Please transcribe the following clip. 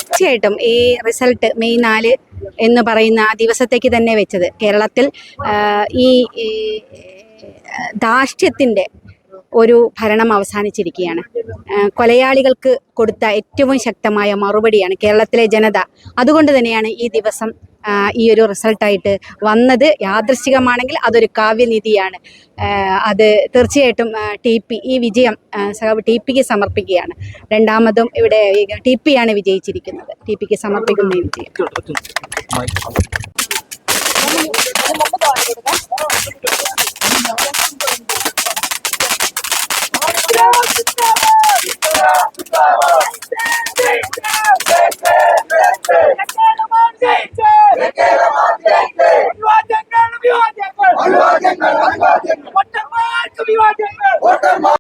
തീർച്ചയായിട്ടും ഈ result May 4 എന്ന് പറയുന്ന ദിവസത്തേക്ക് തന്നെ വെച്ചത് കേരളത്തിൽ ഈ ധാർഷ്ട്യത്തിൻ്റെ ഒരു ഭരണം അവസാനിച്ചിരിക്കുകയാണ്. കൊലയാളികൾക്ക് കൊടുത്ത ഏറ്റവും ശക്തമായ മറുപടിയാണ് കേരളത്തിലെ ജനത. അതുകൊണ്ട് തന്നെയാണ് ഈ ദിവസം ഈ ഒരു റിസൾട്ടായിട്ട് വന്നത്. യാദൃശ്ചികമാണെങ്കിൽ അതൊരു കാവ്യനിധിയാണ്. അത് തീർച്ചയായിട്ടും ഈ വിജയം TPക്ക് സമർപ്പിക്കുകയാണ്. രണ്ടാമതും ഇവിടെ TPയാണ് വിജയിച്ചിരിക്കുന്നത്. TPക്ക് സമർപ്പിക്കുന്ന ഈ വിജയം. വിവാദങ്ങൾ